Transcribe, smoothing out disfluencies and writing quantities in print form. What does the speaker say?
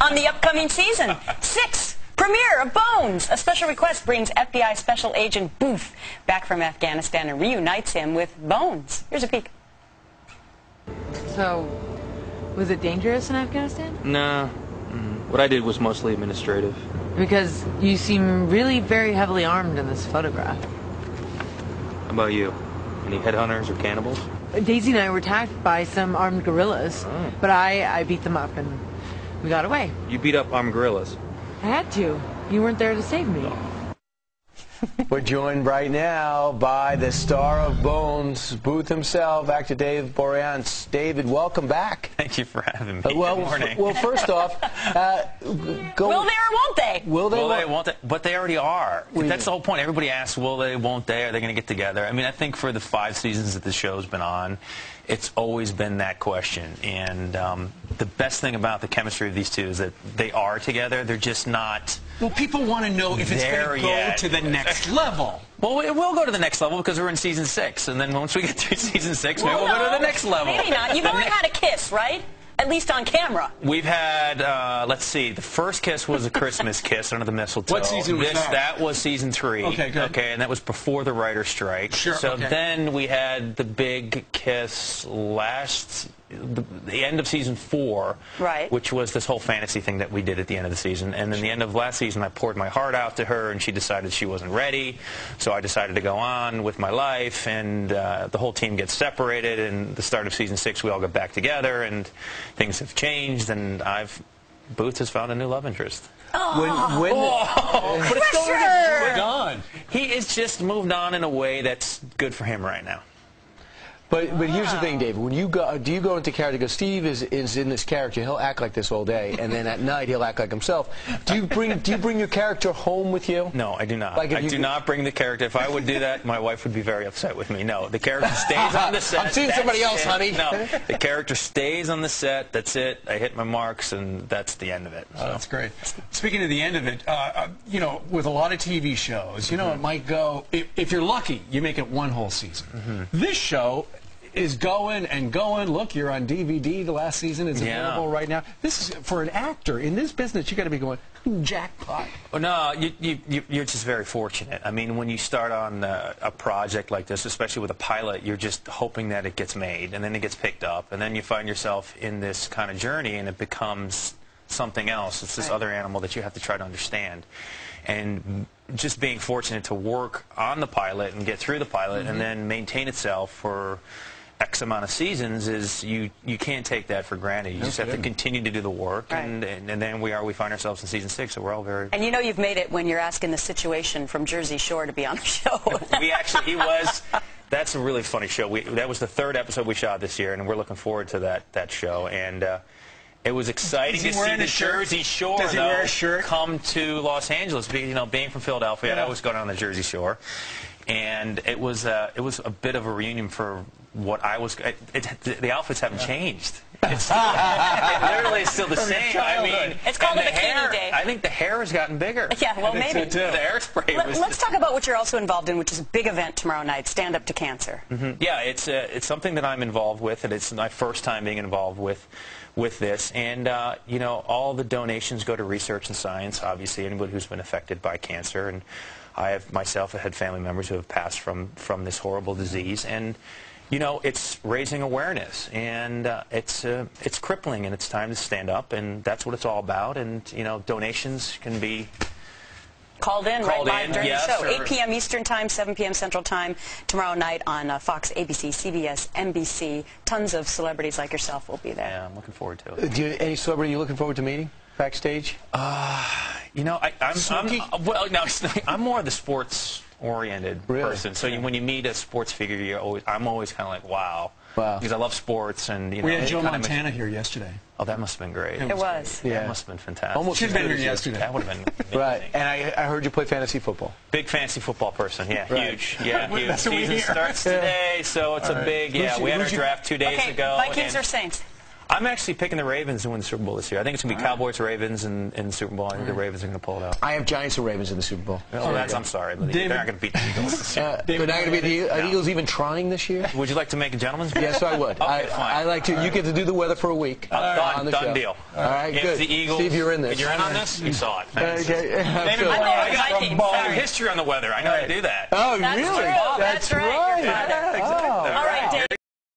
on the upcoming season. 6. Premiere of Bones. A special request brings FBI Special Agent Booth back from Afghanistan and reunites him with Bones. Here's a peek. So, was it dangerous in Afghanistan? No. What I did was mostly administrative. Because you seem really very heavily armed in this photograph. How about you? Any headhunters or cannibals? Daisy and I were attacked by some armed guerrillas, but I beat them up and we got away. You beat up armed guerrillas. I had to. You weren't there to save me. We're joined right now by the star of Bones, Booth himself, actor Dave Boreanaz. David, welcome back. Thank you for having me. Good morning. Well, first off, will they or won't they? Will they, won't they? But they already are. That's the whole point. Everybody asks, will they, won't they? Are they going to get together? I mean, I think for the 5 seasons that the show's been on, it's always been that question. And the best thing about the chemistry of these two is that they are together. They're just not. Well, people want to know if it's going to go to the next level. Well, it will go to the next level because we're in season 6, and then once we get through season 6, maybe we'll go to the next level. Maybe not. You've only had a kiss, right? At least on camera. We've had, let's see, the first kiss was a Christmas kiss under the mistletoe. What season was that? That was season 3. Okay, good. Okay, and that was before the writer's strike. Sure. So okay. Then we had the big kiss the end of season 4, right? Which was this whole fantasy thing that we did at the end of the season. And then the end of last season, I poured my heart out to her, and she decided she wasn't ready. So I decided to go on with my life, and the whole team gets separated. And the start of season 6, we all got back together, and things have changed. And Booth has found a new love interest. Oh, but it's gone. He is just moved on in a way that's good for him right now. But here's the thing, David. When you go, do you go into character? Because Steve is in this character. He'll act like this all day, and then at night he'll act like himself. Do you bring your character home with you? No, I do not. Like I do not bring the character. If I would do that, my wife would be very upset with me. No, the character stays on the set. I'm seeing somebody else, honey. No, the character stays on the set. That's it. I hit my marks, and that's the end of it. So. Oh, that's great. Speaking of the end of it, you know, with a lot of TV shows, you know, it might go. If you're lucky, you make it one whole season. This show is going and going. Look, you're on DVD. The last season is available right now. This is for an actor in this business. You got to be going jackpot. Well, no, you're just very fortunate. I mean, when you start on a project like this, especially with a pilot, you're just hoping that it gets made, and then it gets picked up, and then you find yourself in this kind of journey, and it becomes something else. It's this other animal that you have to try to understand. And just being fortunate to work on the pilot and get through the pilot and then maintain itself for X amount of seasons is you can't take that for granted. You just have to continue to do the work, and then we find ourselves in season 6, so we're all very. And you know you've made it when you're asking the Situation from Jersey Shore to be on the show. He was. That's a really funny show. That was the 3rd episode we shot this year, and we're looking forward to that show. And it was exciting to see the Jersey Shore wear a shirt? Come to Los Angeles. You know, being from Philadelphia, I always go down the Jersey Shore. And it was a bit of a reunion for what I was. The outfits haven't changed. It's still, it literally is still the same. I mean, it's called a the bikini hair, day. I think the hair has gotten bigger. Yeah, well, maybe. The hairspray. Let's talk about what you're also involved in, which is a big event tomorrow night, Stand Up to Cancer. Yeah, it's something that I'm involved with, and it's my first time being involved with this. And you know, all the donations go to research and science. Obviously, anybody who's been affected by cancer, and I have myself had family members who have passed from this horrible disease, and you know, it's raising awareness, and it's crippling, and it's time to stand up, and that's what it's all about. And you know, donations can be called in live during the show. 8 p.m. Eastern Time, 7 p.m. Central Time tomorrow night on Fox, ABC, CBS, NBC. Tons of celebrities like yourself will be there. Yeah, I'm looking forward to it. Any celebrity you're looking forward to meeting backstage? You know, I'm more of the sports-oriented person. So when you meet a sports figure, I'm always kind of like, wow. Because I love sports, and you know. We had Joe Montana here yesterday. Oh, that must have been great. It was. Yeah, that must have been fantastic. Almost should have been here yesterday. That would have been amazing. Right. And I heard you play fantasy football. Big fantasy football person. Yeah, huge. Yeah, huge. That's what we Season hear. starts today, so it's a big. Yeah, we had our draft 2 days ago. Vikings or Saints? I'm actually picking the Ravens to win the Super Bowl this year. I think it's going to be Cowboys-Ravens in the Super Bowl. I think the Ravens are going to pull it out. I have Giants and Ravens in the Super Bowl. Oh, I'm sorry. But they're not going to beat the Eagles this year. They're not going to beat the Eagles? Are the Eagles even trying this year? Would you like to make a gentleman's bet? Yes, I would. Okay, fine. I like to. You get to do the weather for a week. Done deal. All right, if good. The Eagles, Steve, you're in this. You're in on this? You saw it. Thanks. Okay. I got history on the weather. I know how to do that. Oh, That's really? true. That's right. right.